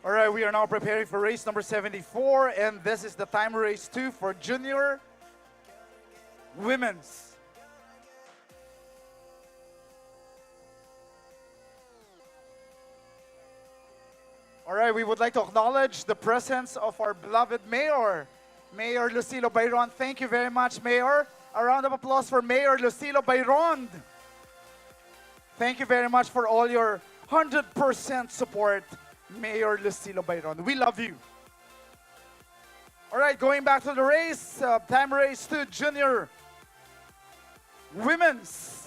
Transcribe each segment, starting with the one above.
All right, we are now preparing for race number 74, and this is the time race 2 for junior women's. All right, we would like to acknowledge the presence of our beloved Mayor, Mayor Lucilo Bayron. Thank you very much, Mayor. A round of applause for Mayor Lucilo Bayron. Thank you very much for all your 100% support, Mayor Lucilo Bayron. We love you. All right, going back to the race, time race 2, junior women's.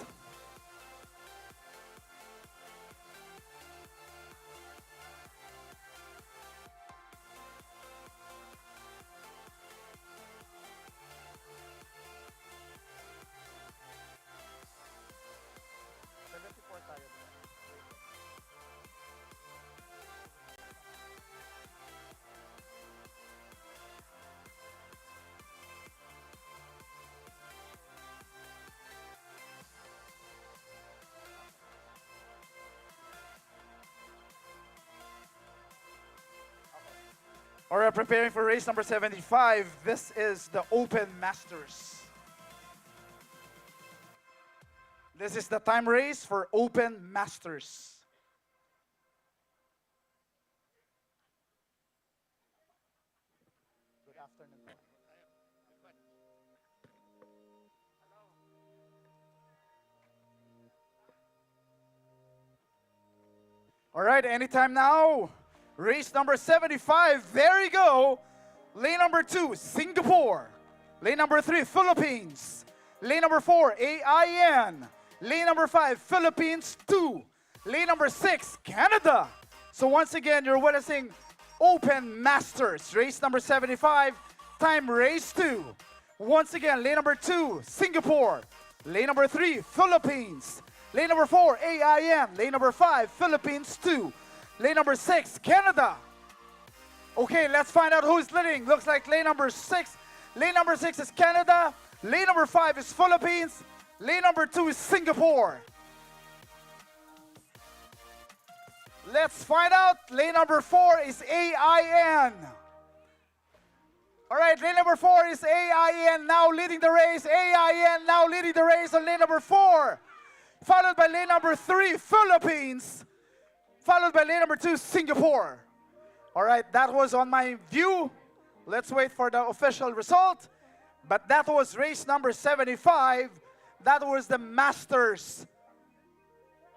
All right, preparing for race number 75. This is the Open Masters. This is the time race for Open Masters. Good afternoon. All right, anytime now. Race number 75. There you go. Lane number 2, Singapore. Lane number 3, Philippines. Lane number 4, AIN. Lane number 5, Philippines 2. Lane number 6, Canada. So once again, you're witnessing Open Masters. Race number 75, time race 2. Once again, lane number 2, Singapore. Lane number 3, Philippines. Lane number 4, AIN. Lane number 5, Philippines 2. Lane number 6, Canada. Okay, let's find out who's leading. Looks like lane number 6. Lane number 6 is Canada. Lane number 5 is Philippines. Lane number 2 is Singapore. Let's find out. Lane number 4 is AIN. All right, lane number 4 is AIN now leading the race. AIN now leading the race on lane number 4. Followed by lane number 3, Philippines. Followed by lane number 2, Singapore. All right, that was on my view. Let's wait for the official result. But that was race number 75. That was the Masters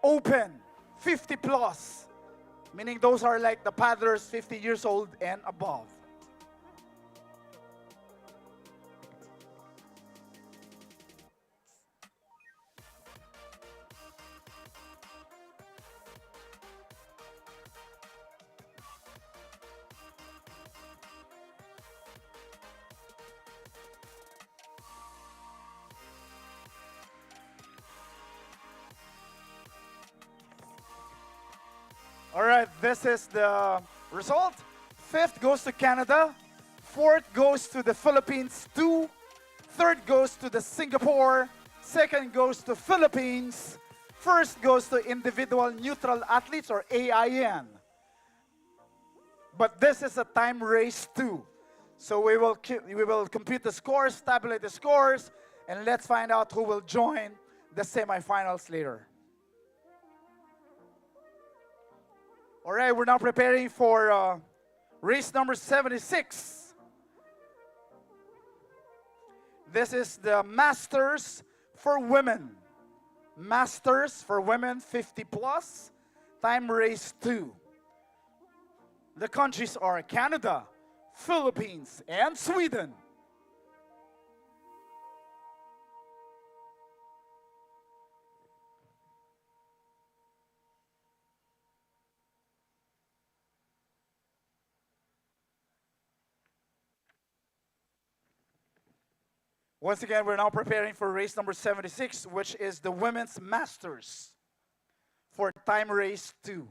Open 50 plus. Meaning those are like the paddlers 50 years old and above. All right, this is the result. 5th goes to Canada. 4th goes to the Philippines 2. 3rd goes to the Singapore. 2nd goes to Philippines. 1st goes to individual neutral athletes or AIN. But this is a time race 2. So we will compute the scores, tabulate the scores, and let's find out who will join the semifinals later. All right, we're now preparing for race number 76. This is the Masters for women. Masters for women 50 plus, time race 2. The countries are Canada, Philippines, and Sweden. Once again, we're now preparing for race number 76, which is the Women's Masters for time race 2.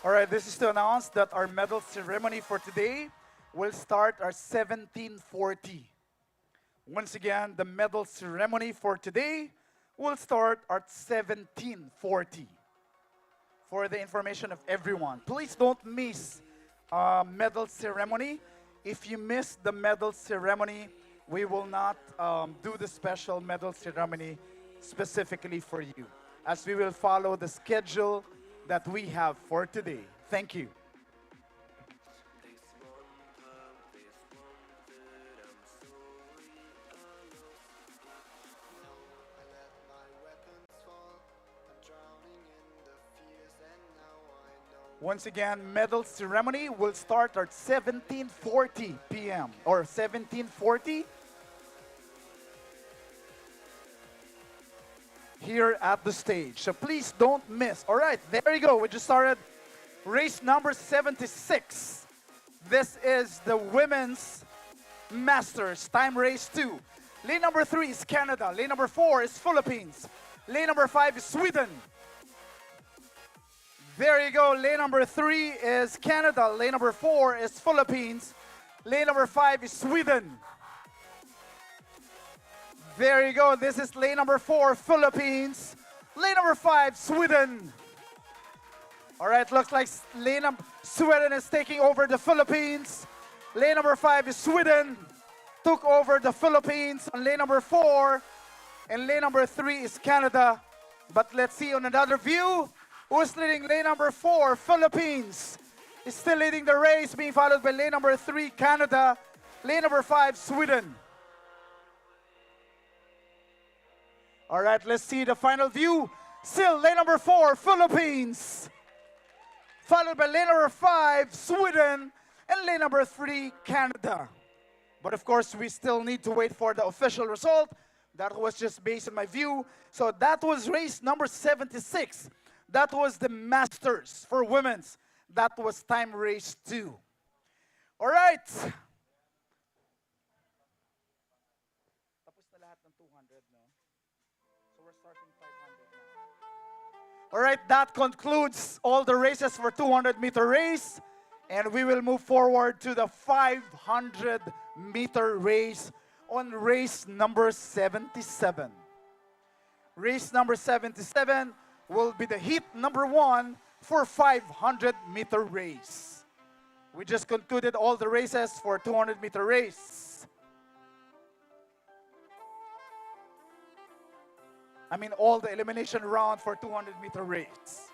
All right, this is to announce that our medal ceremony for today will start at 17:40. Once again, the medal ceremony for today will start at 17:40. For the information of everyone, please don't miss medal ceremony. If you miss the medal ceremony, we will not do the special medal ceremony specifically for you, as we will follow the schedule that we have for today. Thank you. Once again, medal ceremony will start at 17:40 p.m. or 17:40 here at the stage. So please don't miss. All right, there you go. We just started race number 76. This is the Women's Masters Time Race 2. Lane number 3 is Canada. Lane number 4 is Philippines. Lane number 5 is Sweden. There you go. Lane number 3 is Canada. Lane number 4 is Philippines. Lane number 5 is Sweden. There you go. This is lane number 4, Philippines. Lane number 5, Sweden. All right, looks like Sweden is taking over the Philippines. Lane number 5 is Sweden. Took over the Philippines on lane number 4. And lane number 3 is Canada. But let's see on another view. Who's leading lane number 4, Philippines? Is still leading the race, being followed by lane number 3, Canada. Lane number 5, Sweden. All right, let's see the final view. Still lane number 4, Philippines. Followed by lane number 5, Sweden. And lane number 3, Canada. But of course, we still need to wait for the official result. That was just based on my view. So that was race number 76. That was the Masters for women's. That was time race 2. All right. Tapos na lahat ng 200, no? So we're starting 500 now. All right, that concludes all the races for 200-meter race. And we will move forward to the 500-meter race on race number 77. Race number 77 will be the heat number 1 for 500-meter race. We just concluded all the races for 200-meter race. I mean all the elimination round for 200-meter race.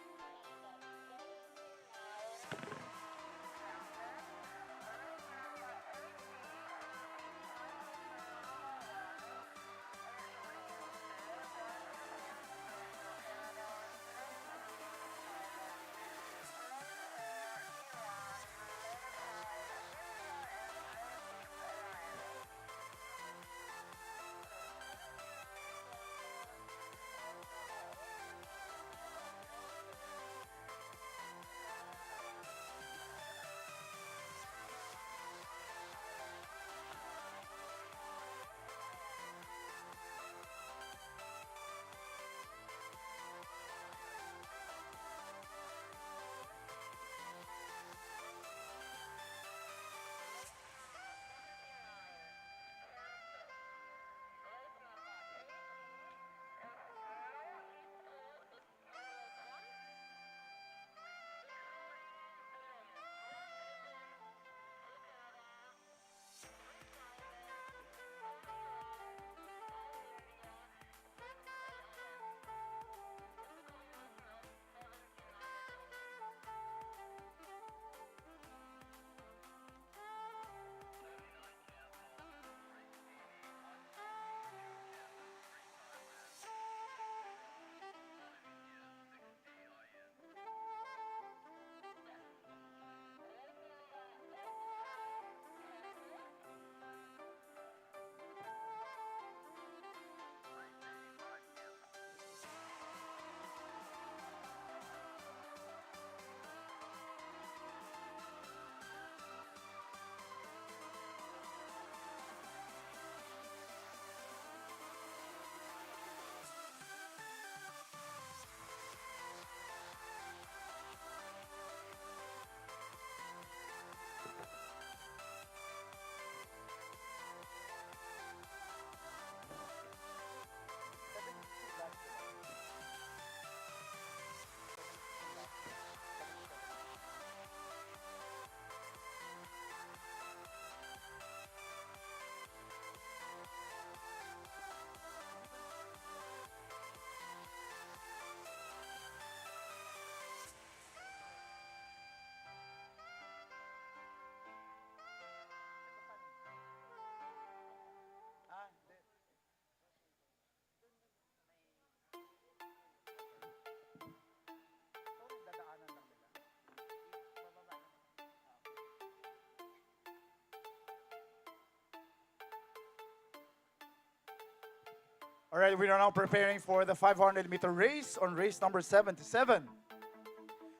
All right, we are now preparing for the 500-meter race on race number 77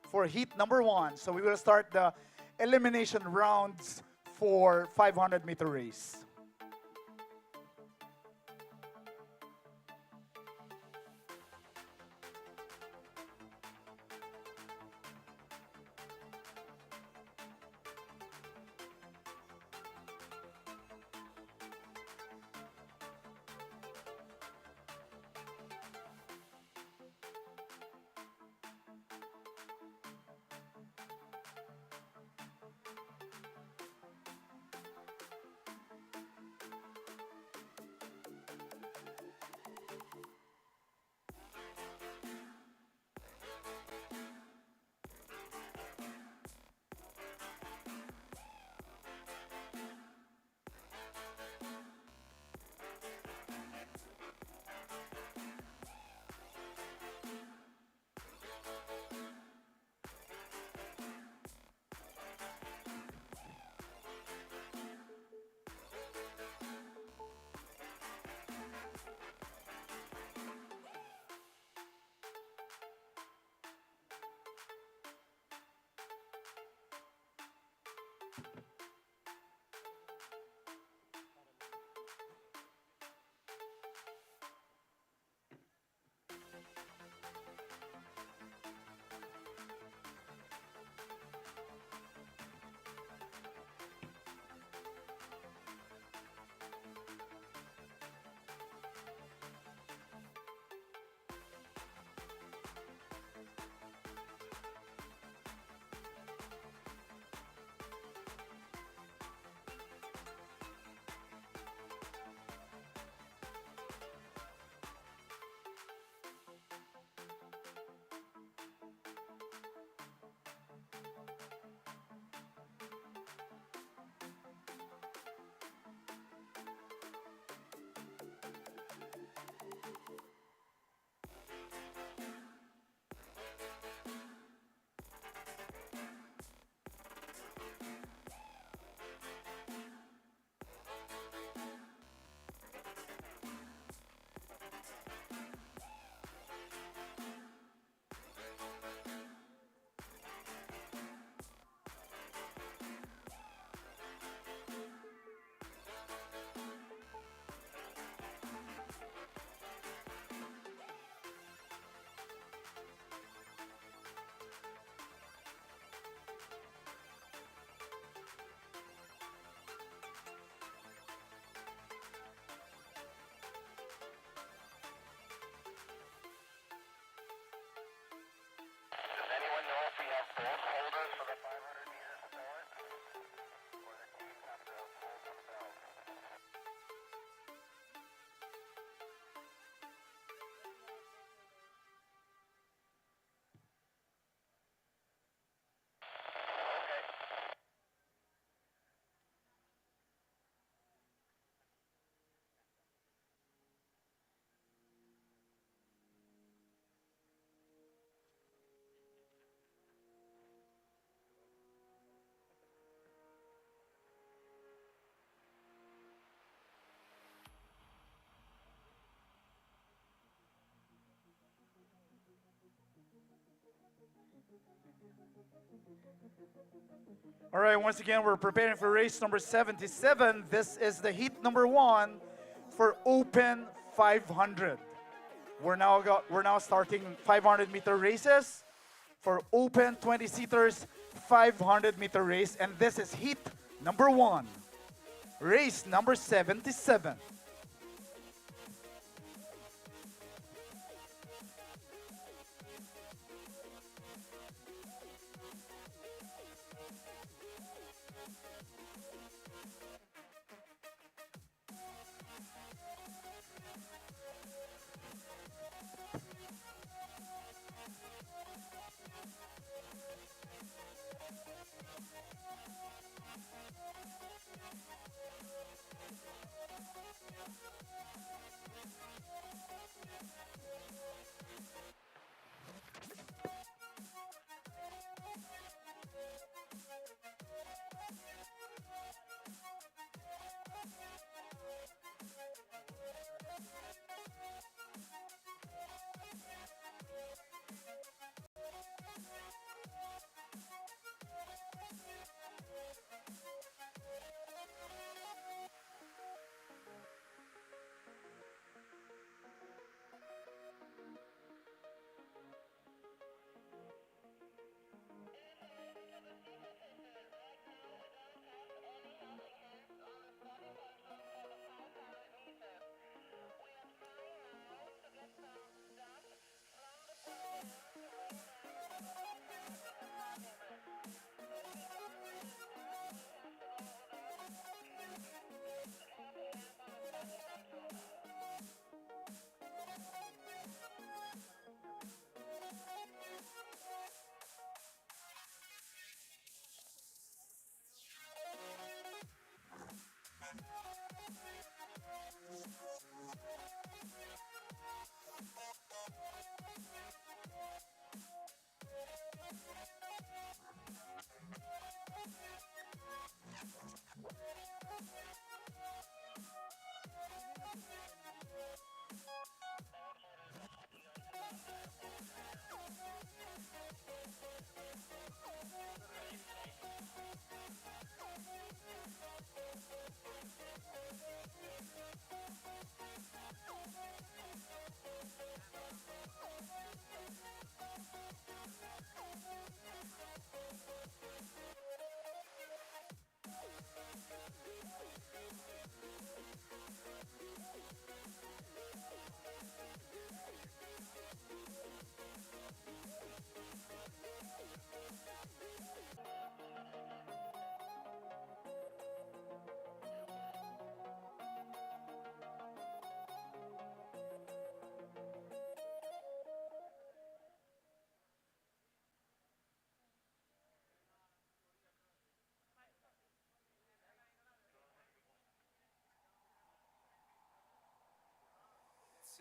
for heat number 1. So we will start the elimination rounds for 500-meter race. Anyone know if we have both holders for the 500 meters to fill it? Or the teams have to hold themselves? Okay. All right, once again, we're preparing for race number 77. This is the heat number 1 for Open 500. We're now starting 500-meter races for Open 20-seaters 500-meter race, and this is heat number 1, race number 77.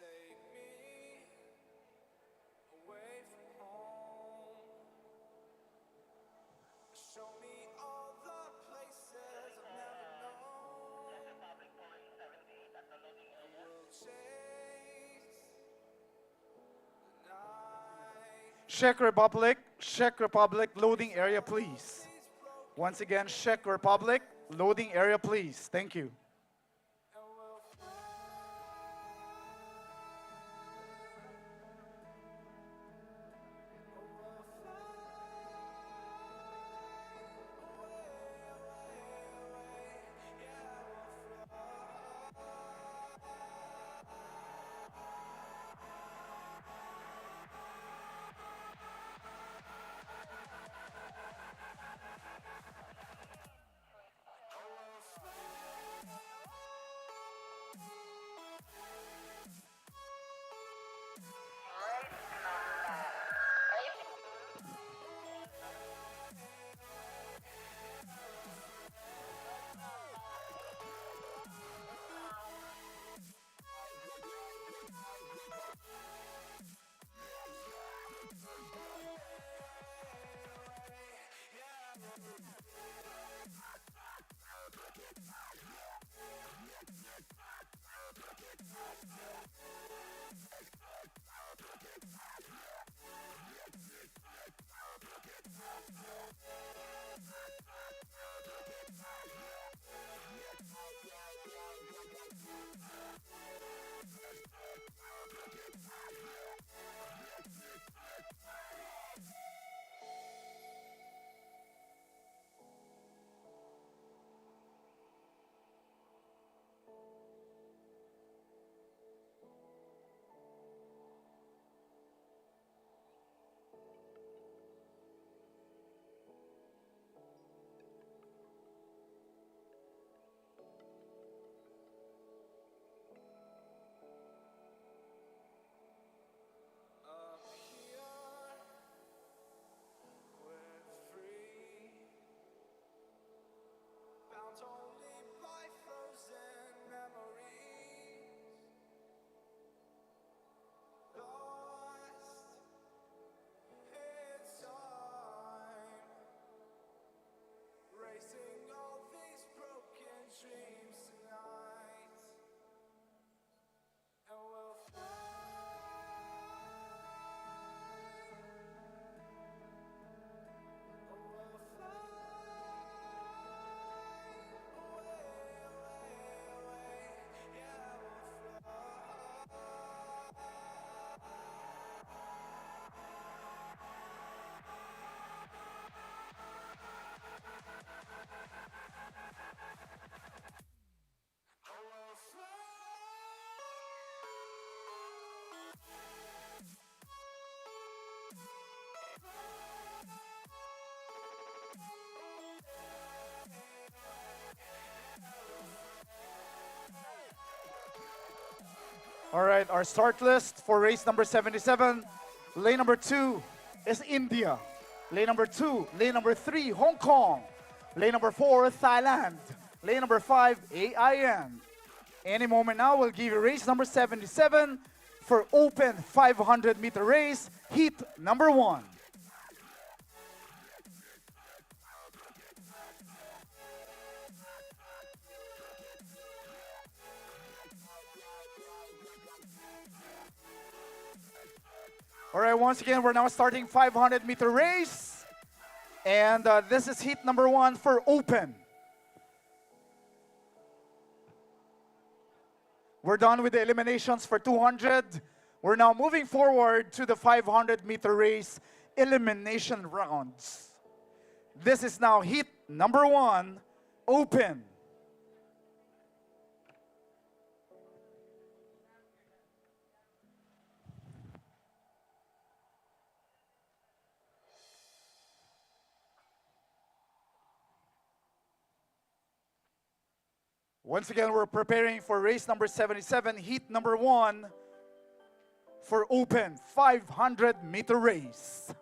take me away from home. Show me all the places I've never known. And we'll chase the night. Czech Republic, loading area, please. Once again, Czech Republic, loading area, please. Thank you. And we'll fly. We'll fly away. Yeah, we'll up here, we're free, bound only by frozen memories, lost in time, racing all these broken dreams tonight, and we'll fly. All right, our start list for race number 77. Lane number 2 is India. Lane number 2, lane number 3, Hong Kong. Lane number 4, Thailand. Lane number 5, AIN. Any moment now, we'll give you race number 77 for open 500-meter race, heat number 1. All right, once again, we're now starting 500-meter race. And this is heat number 1 for open. We're done with the eliminations for 200. We're now moving forward to the 500-meter race elimination rounds. This is now heat number 1, open. Once again, we're preparing for race number 77, heat number 1 for open 500-meter race.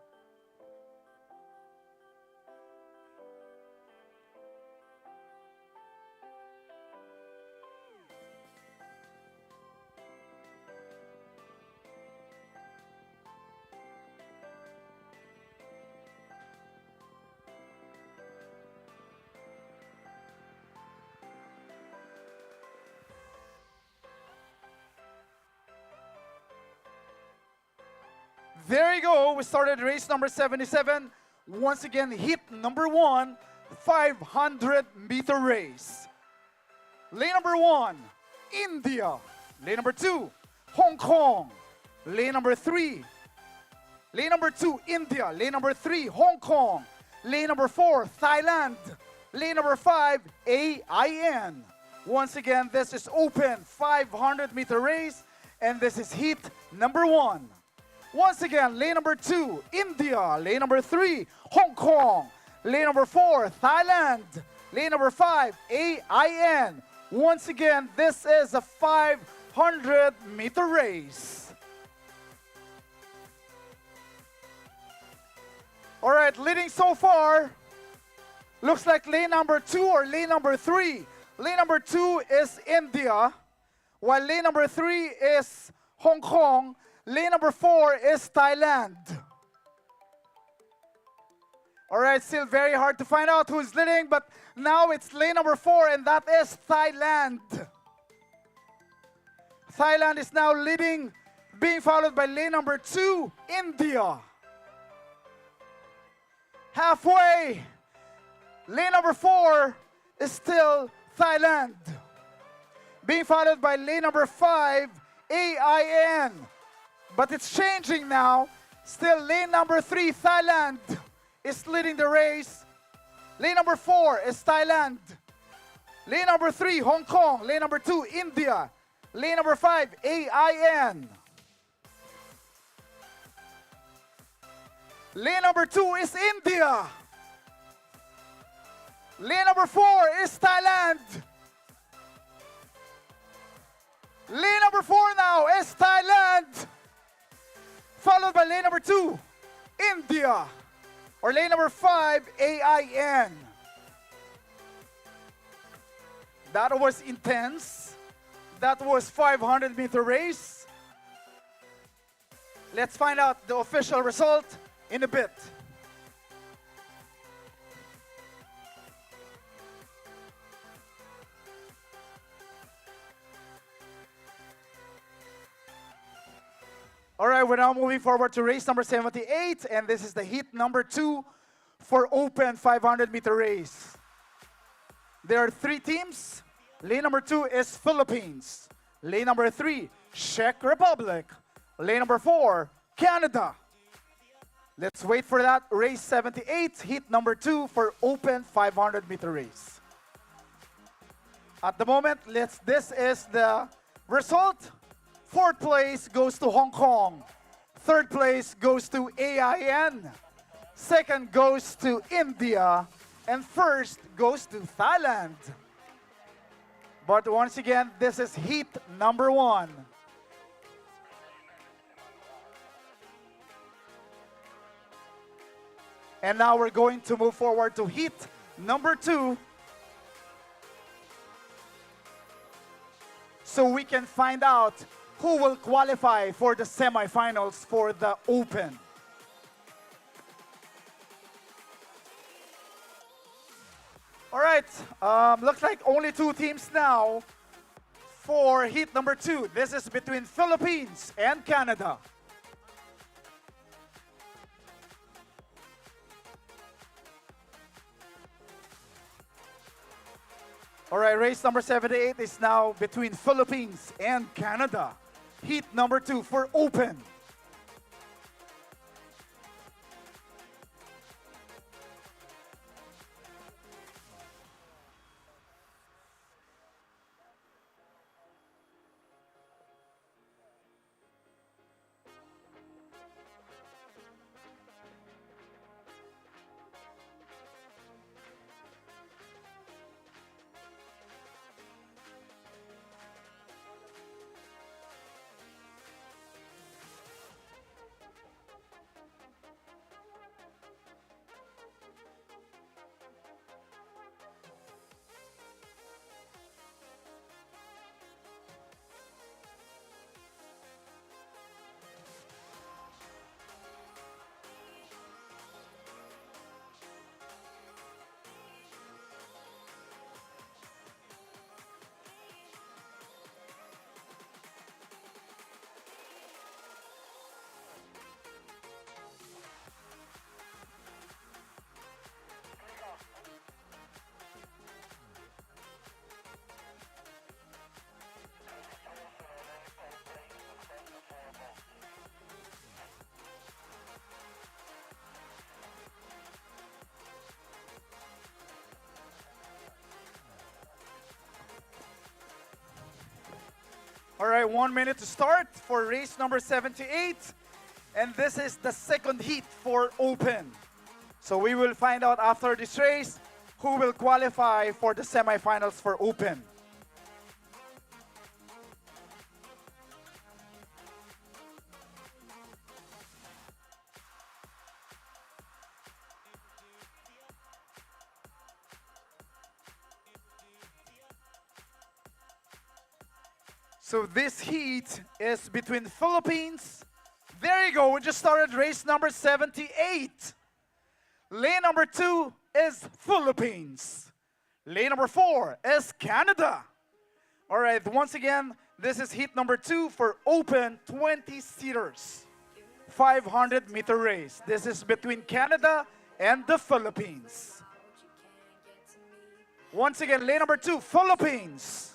There you go. We started race number 77. Once again, heat number 1, 500-meter race. Lane number 1, India. Lane number 2, Hong Kong. Lane number 3, lane number 2, India. Lane number 3, Hong Kong. Lane number 4, Thailand. Lane number 5, AIN. Once again, this is open 500-meter race, and this is heat number 1. Once again, lane number 2, India. Lane number 3, Hong Kong. Lane number 4, Thailand. Lane number 5, AIN. Once again, this is a 500-meter race. All right, leading so far, looks like lane number 2 or lane number 3. Lane number 2 is India, while lane number 3 is Hong Kong. Lane number 4 is Thailand. All right, still very hard to find out who's leading, but now it's lane number 4, and that is Thailand. Thailand is now leading, being followed by lane number 2, India. Halfway, lane number 4 is still Thailand, being followed by lane number 5, AIN. But it's changing now. Still lane number 3, Thailand, is leading the race. Lane number 4 is Thailand. Lane number 3, Hong Kong. Lane number 2, India. Lane number 5, AIN. Lane number 2 is India. Lane number 4 is Thailand. Lane number 4 now is Thailand, followed by lane number 2, India, or lane number 5, AIN. That was intense. That was 500-meter race. Let's find out the official result in a bit. All right, we're now moving forward to race number 78, and this is the heat number 2 for open 500-meter race. There are 3 teams. Lane number 2 is Philippines. Lane number 3, Czech Republic. Lane number 4, Canada. Let's wait for that. Race 78, heat number 2 for open 500-meter race. At the moment, this is the result. 4th place goes to Hong Kong. 3rd place goes to AIN. 2nd goes to India. And 1st goes to Thailand. But once again, this is heat number 1. And now we're going to move forward to heat number 2. So we can find out who will qualify for the semifinals for the Open. All right, looks like only 2 teams now for heat number 2. This is between Philippines and Canada. All right, race number 78 is now between Philippines and Canada. Heat number 2 for open. All right, 1 minute to start for race number 78. And this is the second heat for open. So we will find out after this race who will qualify for the semifinals for open. So this heat is between Philippines. There you go, we just started race number 78. Lane number 2 is Philippines. Lane number 4 is Canada. All right, once again, this is heat number 2 for open 20-seaters. 500-meter race. This is between Canada and the Philippines. Once again, lane number 2, Philippines.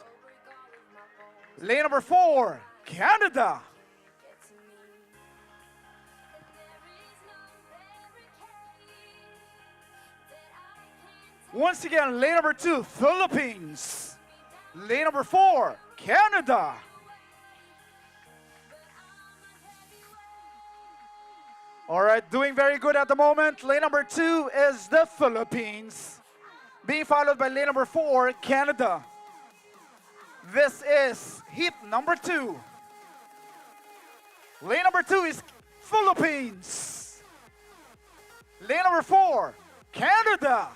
Lane number 4, Canada. Once again, lane number 2, Philippines. Lane number 4, Canada. All right, doing very good at the moment. Lane number 2 is the Philippines, being followed by lane number 4, Canada. This is heat number 2. Lane number 2 is Philippines. Lane number 4, Canada.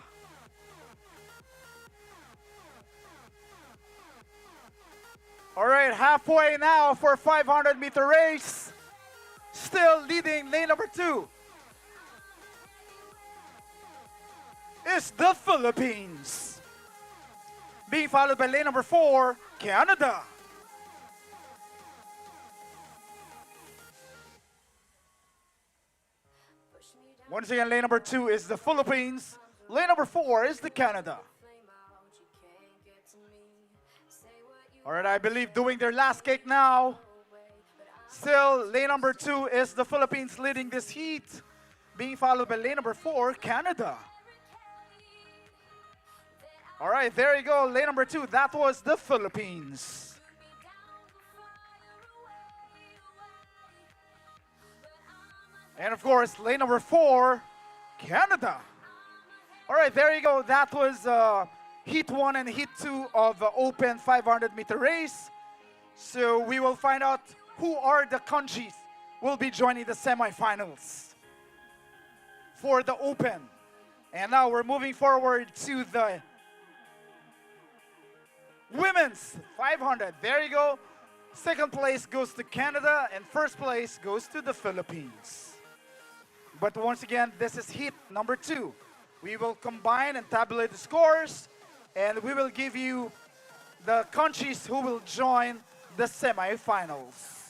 All right, halfway now for 500-meter race. Still leading lane number 2 is the Philippines, being followed by lane number 4, Canada. Once again, lane number 2 is the Philippines. Lane number 4 is the Canada. All right, I believe doing their last kick now. Still, lane number 2 is the Philippines leading this heat, being followed by lane number 4, Canada. All right, there you go, lane number 2. That was the Philippines. And of course, lane number 4, Canada. All right, there you go. That was heat 1 and heat 2 of the open 500-meter race. So we will find out who are the countries will be joining the semifinals for the open. And now we're moving forward to the women's 500. There you go. Second place goes to Canada and first place goes to the Philippines. But once again, this is heat number 2. We will combine and tabulate the scores, and we will give you the countries who will join the semifinals.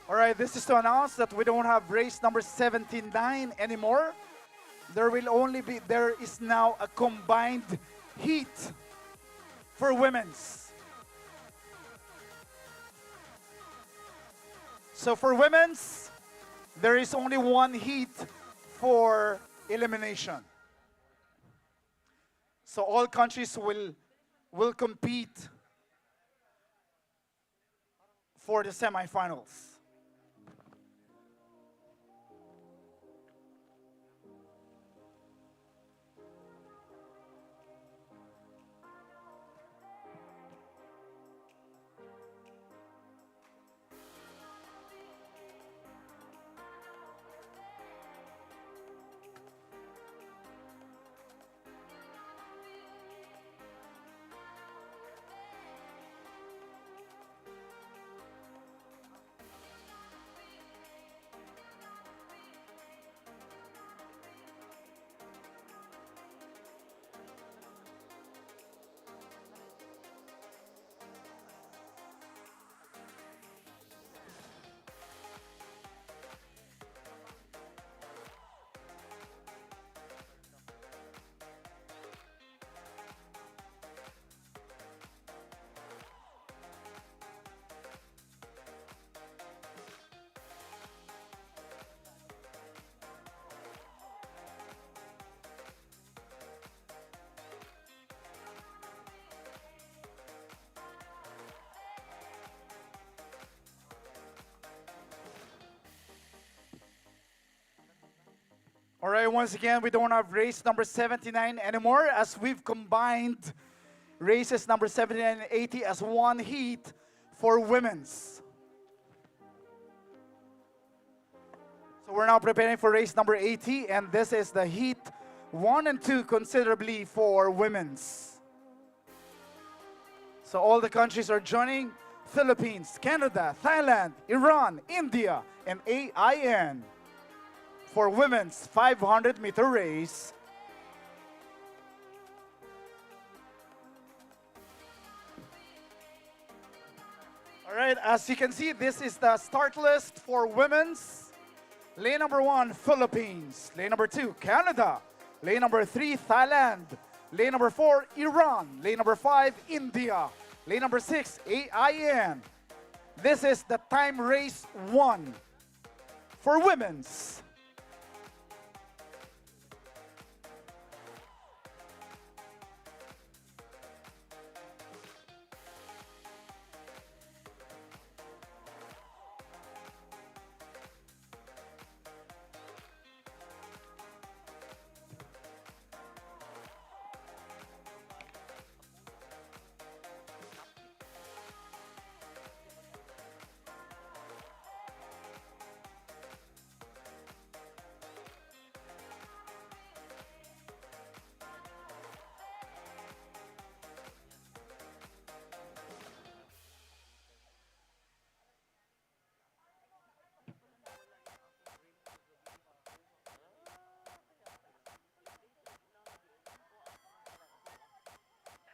All right, this is to announce that we don't have race number 79 anymore. There is now a combined heat for women's. So for women's, there is only one heat for elimination. So all countries will compete for the semifinals. All right, once again, we don't have race number 79 anymore as we've combined races number 79 and 80 as one heat for women's. So we're now preparing for race number 80, and this is the heat 1 and 2 considerably for women's. So all the countries are joining: Philippines, Canada, Thailand, Iran, India, and AIN for women's 500-meter race. All right, as you can see, this is the start list for women's. Lane number 1, Philippines. Lane number 2, Canada. Lane number 3, Thailand. Lane number 4, Iran. Lane number 5, India. Lane number 6, AIN. This is the time race 1 for women's.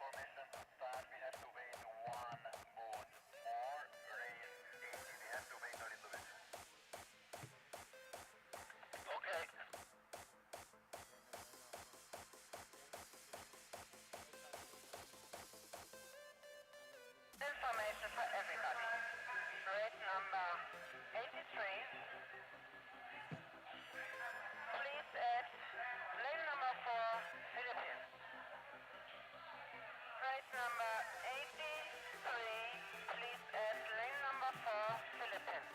Formation start, we have to wait 1 minute more. Race 80, we have to wait a little bit. Okay. Information for everybody. Race number 83. Please at lane number 4, Philippines. Race number 83, please at lane number 4, Philippines.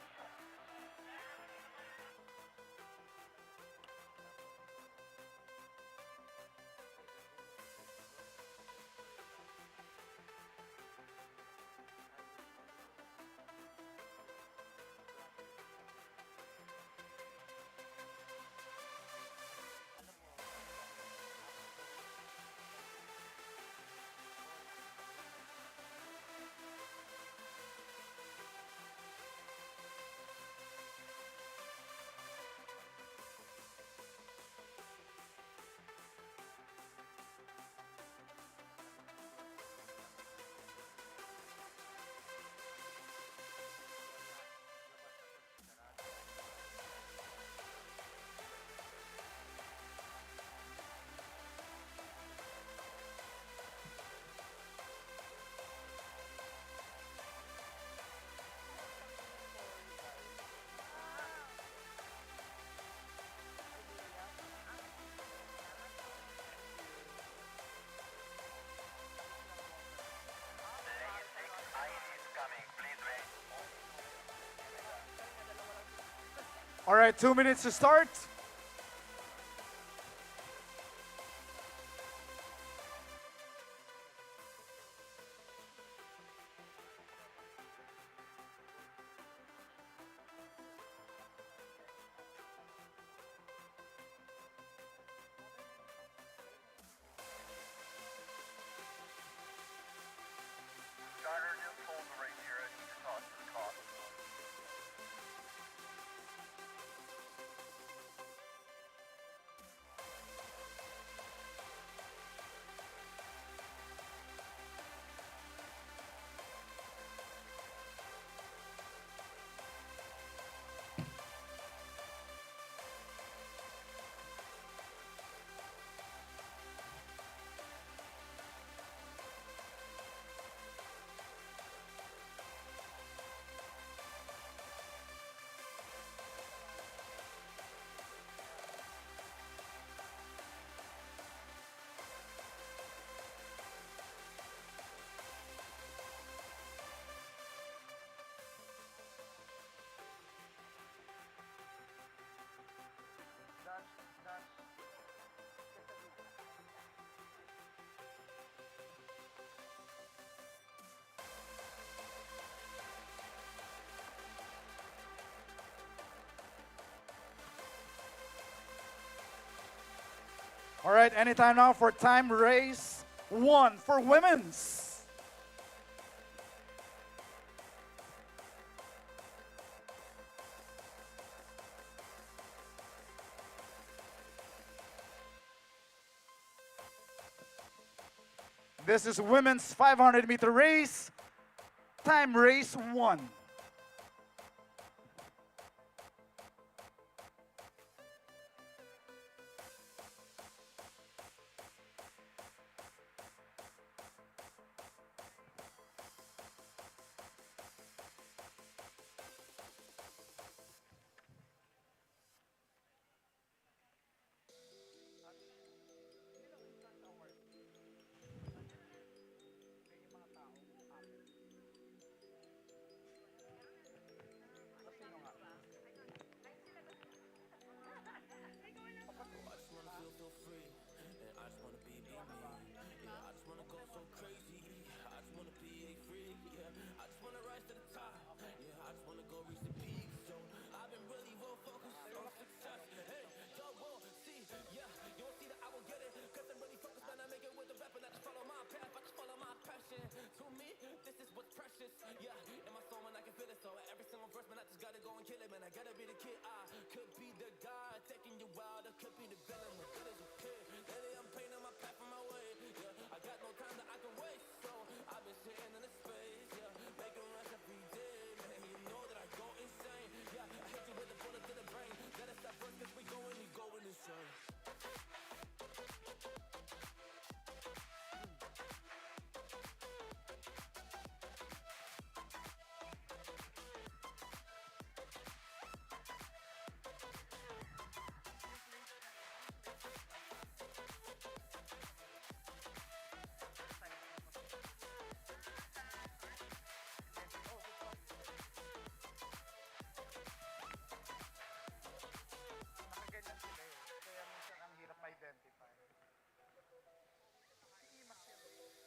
Lane 6, ID is coming, please wait. All right, 2 minutes to start. Starter, just hold the right here. I need to talk to the cop. All right, anytime now for time race 1 for women's. This is women's 500-meter race, time race 1.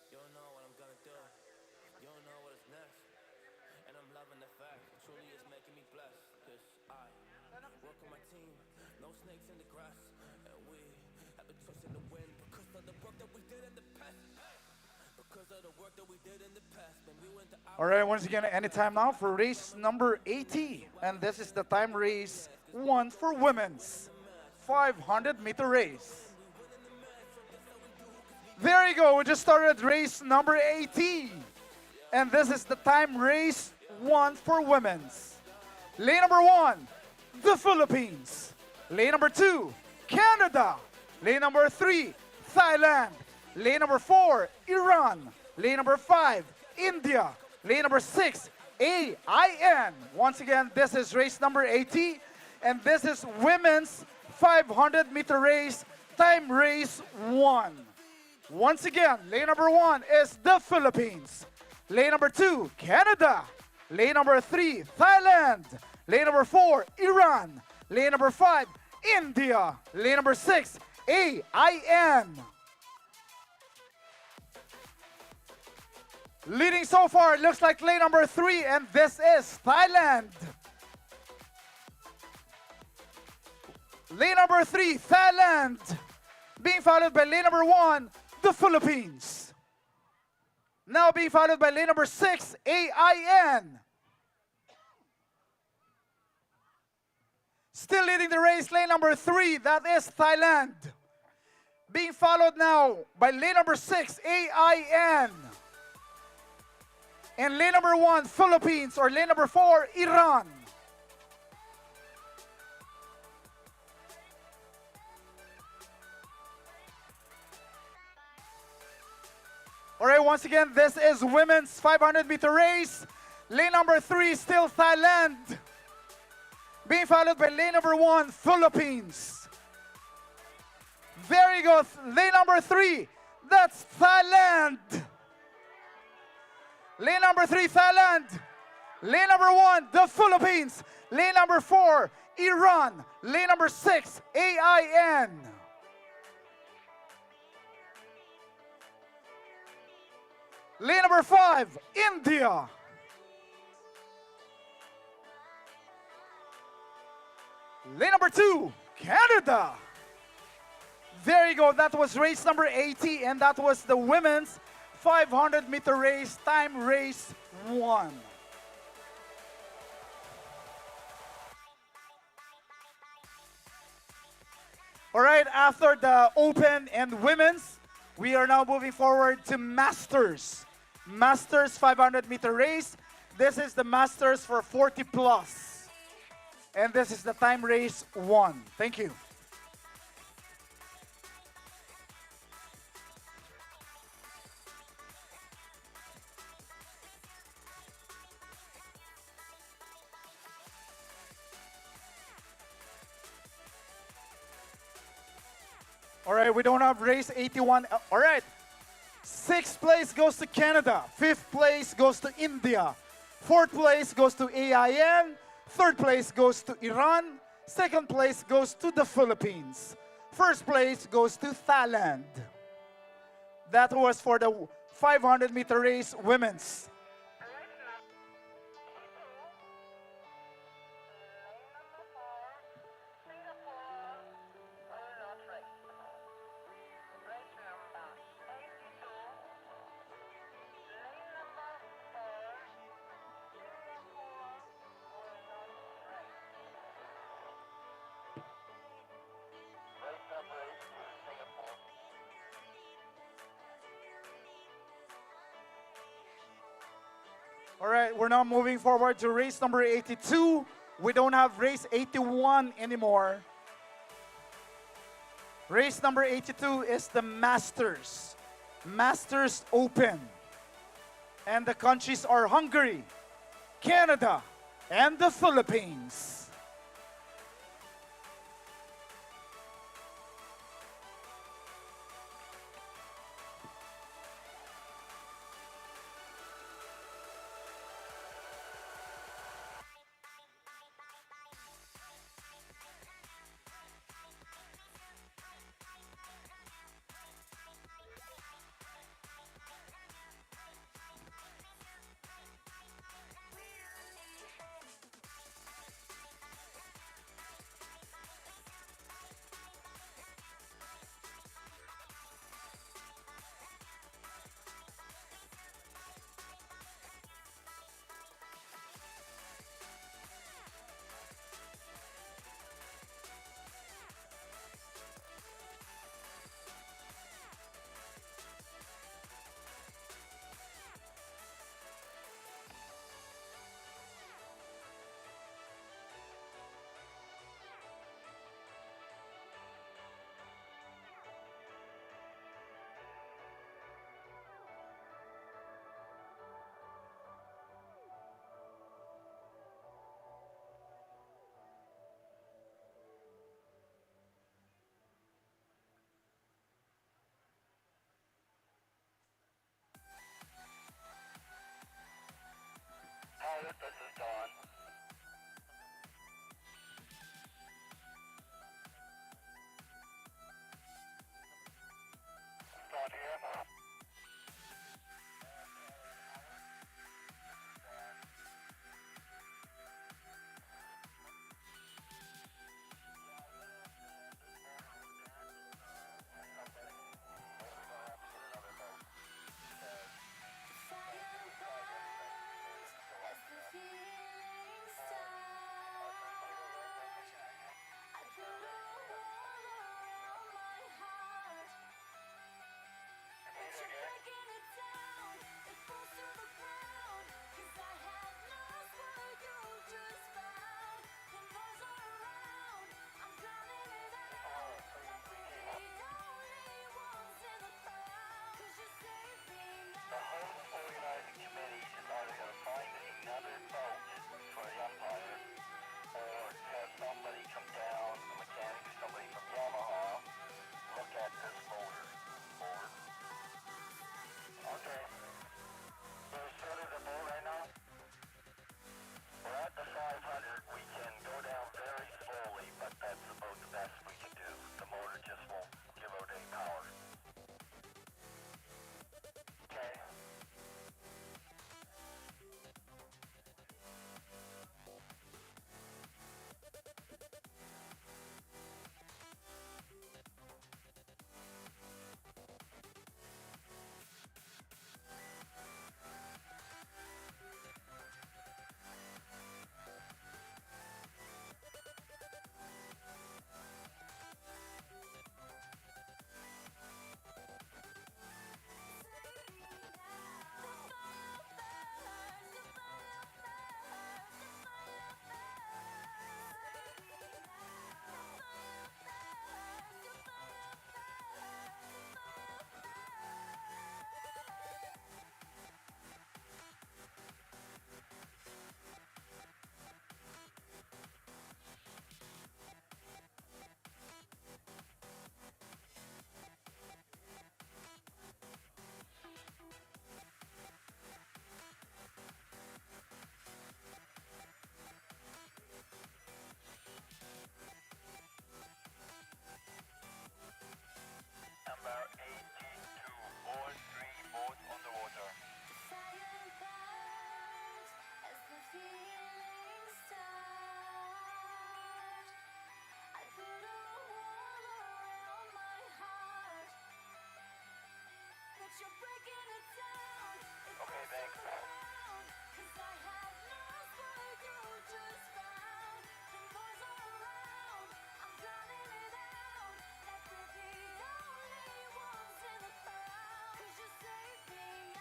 You don't know what I'm gonna do. You don't know what is next. And I'm loving the fact. Truly it's making me blessed. Cause I work on my team. No snakes in the grass. And we have been twisting the wind because of the work that we did in the past. Because of the work that we did in the past. When we went to All right, once again, anytime now for race number 80. And this is the time race 1 for women's 500-meter race. There you go, we just started race number 80. And this is the time race 1 for women's. Lane number 1, the Philippines. Lane number 2, Canada. Lane number 3, Thailand. Lane number 4, Iran. Lane number 5, India. Lane number 6, AIN. Once again, this is race number 80. And this is women's 500-meter race, time race 1. Once again, lane number 1 is the Philippines. Lane number 2, Canada. Lane number 3, Thailand. Lane number 4, Iran. Lane number 5, India. Lane number 6, AIN. Leading so far, it looks like lane number 3, and this is Thailand. Lane number 3, Thailand. Being followed by lane number 1, the Philippines. Now being followed by lane number 6, AIN. Still leading the race, lane number 3, that is Thailand. Being followed now by lane number 6, AIN. And lane number 1, Philippines, or lane number 4, Iran. All right, once again, this is women's 500-meter race. Lane number 3, still Thailand. Being followed by lane number 1, Philippines. There you go, lane number 3, that's Thailand. Lane number 3, Thailand. Lane number 1, the Philippines. Lane number 4, Iran. Lane number 6, AIN. Lane number 5, India. Lane number 2, Canada. There you go. That was race number 80, and that was the women's 500-meter race, time race 1. All right, after the open and women's, we are now moving forward to Masters. Masters 500-meter race. This is the Masters for 40 plus. And this is the time race 1. Thank you. All right, we don't have race 81. All right. 6th place goes to Canada. 5th place goes to India. 4th place goes to AIN. 3rd place goes to Iran. 2nd place goes to the Philippines. 1st place goes to Thailand. That was for the 500-meter race women's. All right, we're now moving forward to race number 82. We don't have race 81 anymore. Race number 82 is the Masters. Masters Open. And the countries are Hungary, Canada, and the Philippines.